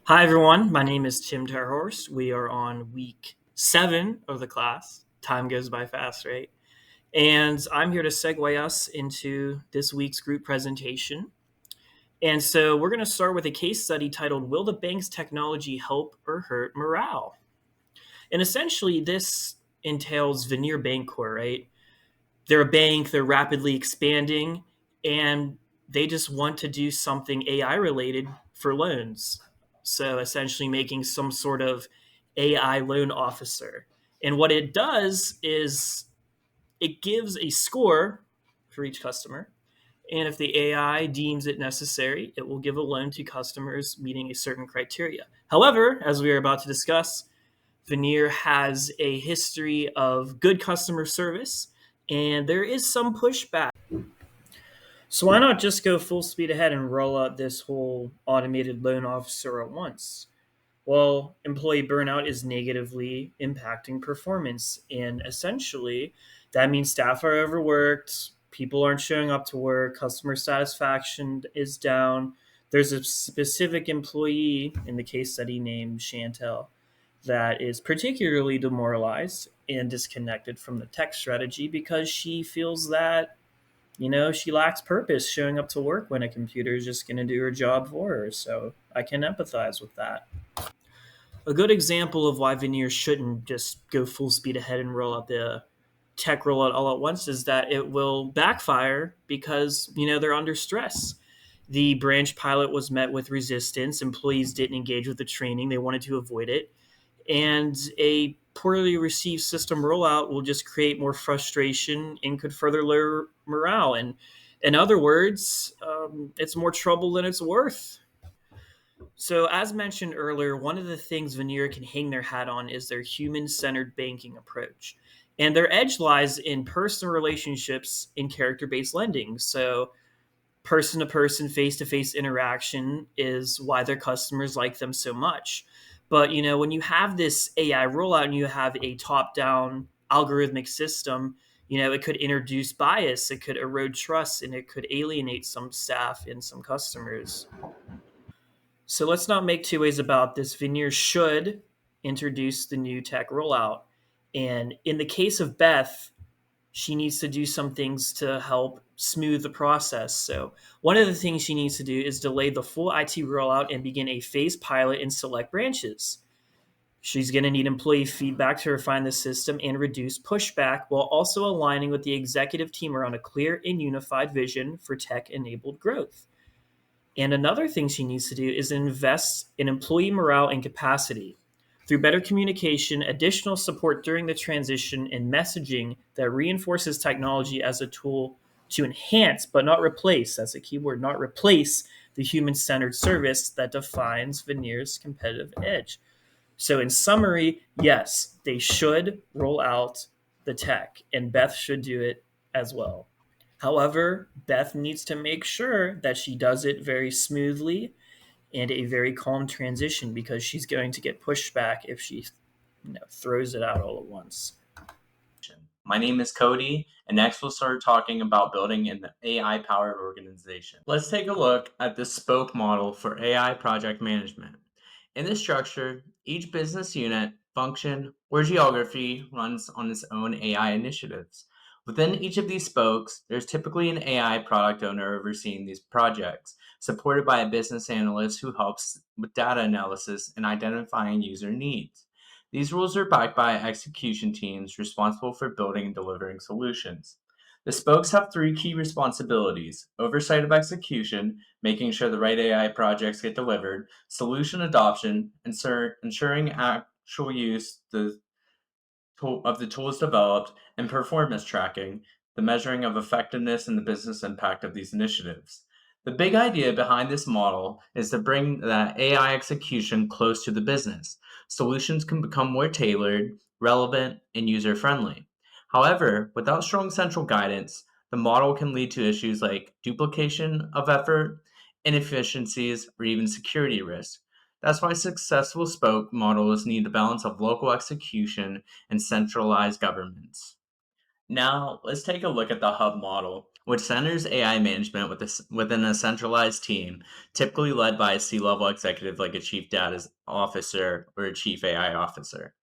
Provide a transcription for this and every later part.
Hi, everyone. My name is Tim Terhorst. We are on week 7 of the class. Time goes by fast, right? And I'm here to segue us into this week's group presentation. And so we're going to start with a case study titled Will the Bank's Technology Help or Hurt Morale? And essentially, this entails Veneer Bancorp, right? They're a bank, they're rapidly expanding, and they just want to do something AI related for loans. So essentially making some sort of AI loan officer. And what it does is it gives a score for each customer. And if the AI deems it necessary, it will give a loan to customers meeting a certain criteria. However, as we are about to discuss, Veneer has a history of good customer service, and there is some pushback. So why not just go full speed ahead and roll out this whole automated loan officer at once? Well, employee burnout is negatively impacting performance, and essentially, that means staff are overworked, people aren't showing up to work, customer satisfaction is down. There's a specific employee in the case study named Chantel that is particularly demoralized and disconnected from the tech strategy because she feels that she lacks purpose showing up to work when a computer is just going to do her job for her. So I can empathize with that. A good example of why Veneer shouldn't just go full speed ahead and roll out the tech rollout all at once is that it will backfire because they're under stress. The branch pilot was met with resistance. Employees didn't engage with the training. They wanted to avoid it. And a poorly received system rollout will just create more frustration and could further lower morale. And in other words, it's more trouble than it's worth. So, as mentioned earlier, one of the things Veneer can hang their hat on is their human centered banking approach. And their edge lies in personal relationships in character based lending. So, person to person, face to face interaction is why their customers like them so much. But when you have this AI rollout and you have a top down algorithmic system, it could introduce bias, it could erode trust, and it could alienate some staff and some customers. So let's not make two ways about this. Veneer should introduce the new tech rollout. And in the case of Beth, she needs to do some things to help smooth the process. So, one of the things she needs to do is delay the full IT rollout and begin a phased pilot in select branches. She's going to need employee feedback to refine the system and reduce pushback while also aligning with the executive team around a clear and unified vision for tech enabled growth. And another thing she needs to do is invest in employee morale and capacity through better communication, additional support during the transition, and messaging that reinforces technology as a tool to enhance, but not replace, that's a key word, not replace the human centered service that defines Veneer's competitive edge. So, in summary, yes, they should roll out the tech, and Beth should do it as well. However, Beth needs to make sure that she does it very smoothly and a very calm transition because she's going to get pushback if she throws it out all at once. My name is Cody, and next we'll start talking about building an AI-powered organization. Let's take a look at the spoke model for AI project management. In this structure, each business unit, function, or geography runs on its own AI initiatives. Within each of these spokes, there's typically an AI product owner overseeing these projects, supported by a business analyst who helps with data analysis and identifying user needs. These rules are backed by execution teams responsible for building and delivering solutions. The spokes have three key responsibilities: oversight of execution, making sure the right AI projects get delivered, solution adoption, ensuring actual use of the tools developed, and performance tracking, the measuring of effectiveness and the business impact of these initiatives. The big idea behind this model is to bring that AI execution close to the business. Solutions can become more tailored, relevant, and user friendly. However, without strong central guidance, the model can lead to issues like duplication of effort, inefficiencies, or even security risk. That's why successful spoke models need the balance of local execution and centralized governance. Now, let's take a look at the hub model. which centers AI management within a centralized team, typically led by a C-level executive like a chief data officer or a chief AI officer.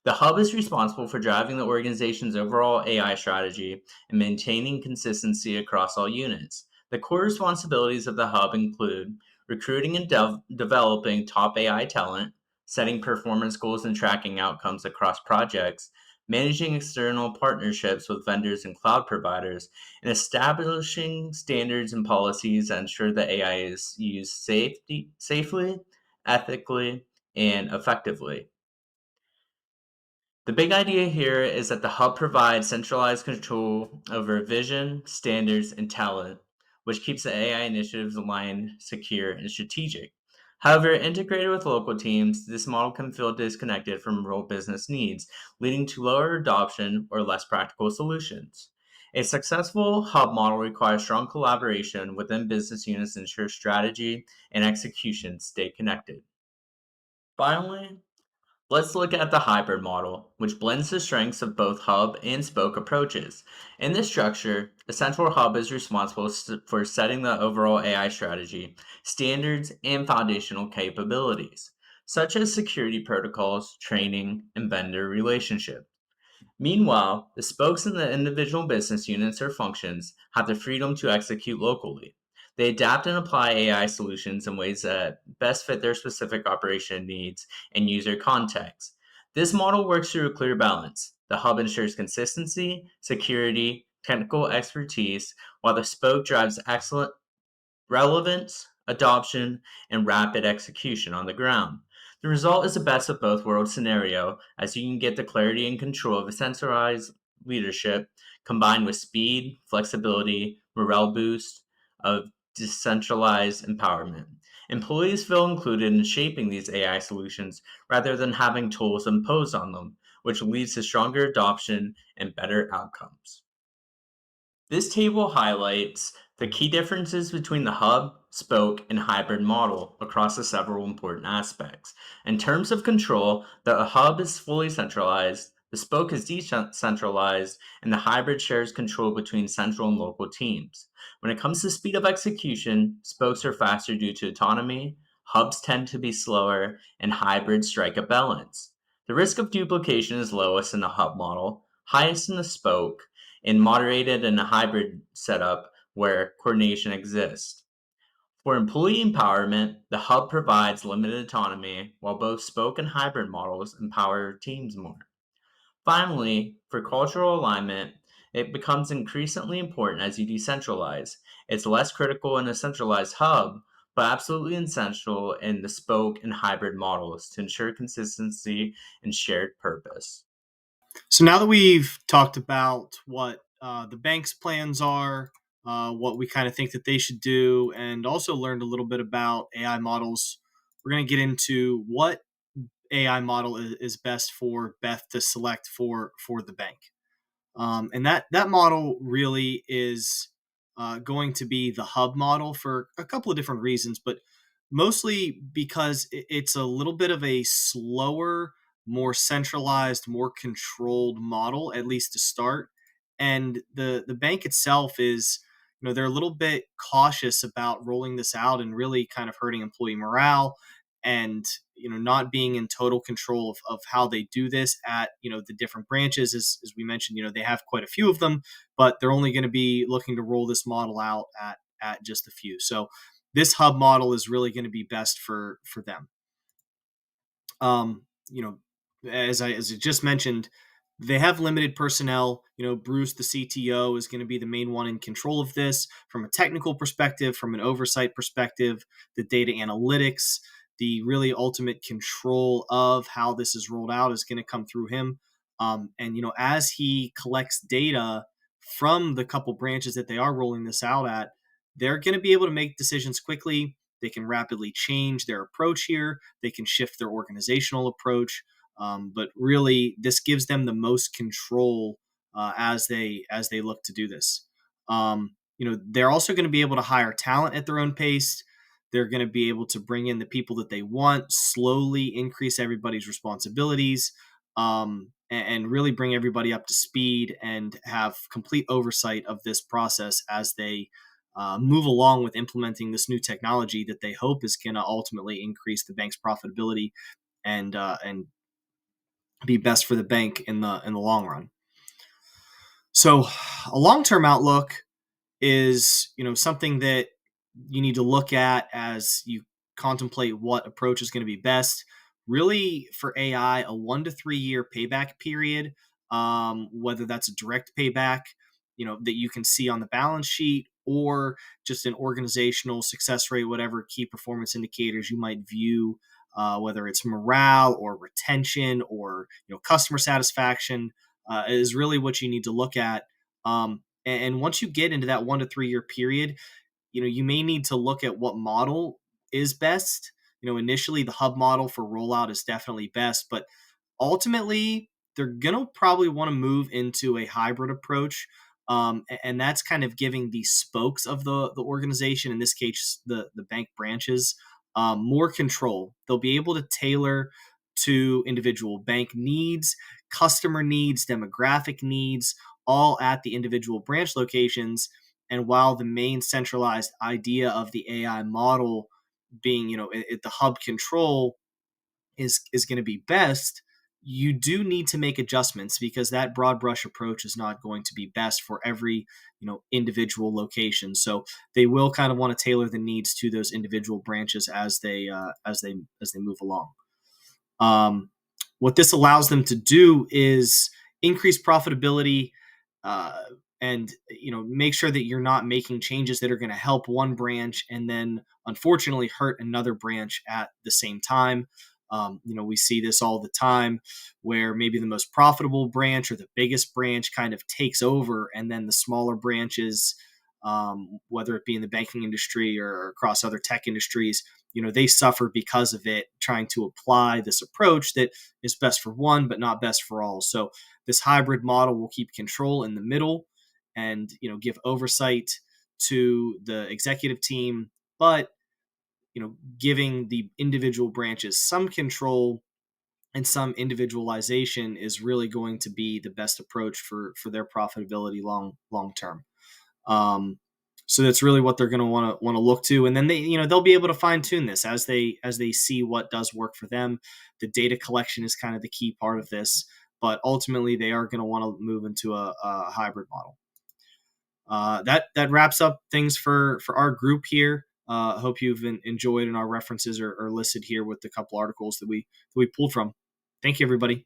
The hub is responsible for driving the organization's overall AI strategy and maintaining consistency across all units. The core responsibilities of the hub include recruiting and developing top AI talent, setting performance goals and tracking outcomes across projects, managing external partnerships with vendors and cloud providers, and establishing standards and policies that ensure that AI is used safely, ethically, and effectively. The big idea here is that the hub provides centralized control over vision, standards, and talent, which keeps the AI initiatives aligned, secure, and strategic. However, integrated with local teams, this model can feel disconnected from real business needs, leading to lower adoption or less practical solutions. A successful hub model requires strong collaboration within business units to ensure strategy and execution stay connected. Finally, let's look at the hybrid model, which blends the strengths of both hub and spoke approaches. In this structure, the central hub is responsible for setting the overall AI strategy, standards, and foundational capabilities, such as security protocols, training, and vendor relationships. Meanwhile, the spokes in the individual business units or functions have the freedom to execute locally. They adapt and apply AI solutions in ways that best fit their specific operation needs and user context. This model works through a clear balance. The hub ensures consistency, security, technical expertise, while the spoke drives excellent relevance, adoption, and rapid execution on the ground. The result is the best of both worlds scenario, as you can get the clarity and control of a centralized leadership combined with speed, flexibility, morale boost of decentralized empowerment. Employees feel included in shaping these AI solutions rather than having tools imposed on them, which leads to stronger adoption and better outcomes. This table highlights the key differences between the hub, spoke, and hybrid model across the several important aspects. In terms of control, the hub is fully centralized, the spoke is decentralized, and the hybrid shares control between central and local teams. When it comes to speed of execution, spokes are faster due to autonomy, hubs tend to be slower, and hybrids strike a balance. The risk of duplication is lowest in the hub model, highest in the spoke, and moderated in a hybrid setup where coordination exists. For employee empowerment, the hub provides limited autonomy, while both spoke and hybrid models empower teams more. Finally, for cultural alignment, it becomes increasingly important as you decentralize. It's less critical in a centralized hub, but absolutely essential in the spoke and hybrid models to ensure consistency and shared purpose. So now that we've talked about what the bank's plans are, what we kind of think that they should do, and also learned a little bit about AI models, we're going to get into what AI model is best for Beth to select for the bank. And that model really is going to be the hub model for a couple of different reasons, but mostly because it's a little bit of a slower, more centralized, more controlled model, at least to start. And the bank itself is, they're a little bit cautious about rolling this out and really kind of hurting employee morale, and not being in total control of how they do this at the different branches. As we mentioned, they have quite a few of them, but they're only going to be looking to roll this model out at just a few. So this hub model is really going to be best for them. um you know as I just mentioned, they have limited personnel. Bruce, the CTO, is going to be the main one in control of this from a technical perspective, from an oversight perspective, the data analytics, the really ultimate control of how this is rolled out is going to come through him. And as he collects data from the couple branches that they are rolling this out at, they're going to be able to make decisions quickly. They can rapidly change their approach here. They can shift their organizational approach. But really, this gives them the most control as they look to do this. They're also going to be able to hire talent at their own pace. They're going to be able to bring in the people that they want, slowly increase everybody's responsibilities, and really bring everybody up to speed and have complete oversight of this process as they move along with implementing this new technology that they hope is going to ultimately increase the bank's profitability and be best for the bank in the long run. So, a long-term outlook is, something that you need to look at as you contemplate what approach is going to be best. Really, for AI, a 1 to 3 year payback period, whether that's a direct payback, that you can see on the balance sheet, or just an organizational success rate, whatever key performance indicators you might view, whether it's morale or retention or customer satisfaction, is really what you need to look at. And once you get into that 1 to 3 year period, you may need to look at what model is best. Initially, the hub model for rollout is definitely best, but ultimately, they're going to probably want to move into a hybrid approach. And that's kind of giving the spokes of the organization, in this case, the bank branches, more control. They'll be able to tailor to individual bank needs, customer needs, demographic needs, all at the individual branch locations. And while the main centralized idea of the AI model being, the hub control is going to be best, you do need to make adjustments because that broad brush approach is not going to be best for every individual location. So they will kind of want to tailor the needs to those individual branches as they move along. What this allows them to do is increase profitability, uh, and make sure that you're not making changes that are going to help one branch and then unfortunately hurt another branch at the same time. We see this all the time where maybe the most profitable branch or the biggest branch kind of takes over, and then the smaller branches, whether it be in the banking industry or across other tech industries, they suffer because of it, trying to apply this approach that is best for one but not best for all. So this hybrid model will keep control in the middle and give oversight to the executive team, but giving the individual branches some control and some individualization is really going to be the best approach for their profitability long term. So that's really what they're going to want to look to, and then they'll be able to fine tune this as they see what does work for them. The data collection is kind of the key part of this, but ultimately they are going to want to move into a hybrid model. That wraps up things for our group here. I hope you've enjoyed, and our references are listed here with the couple articles that we pulled from. Thank you, everybody.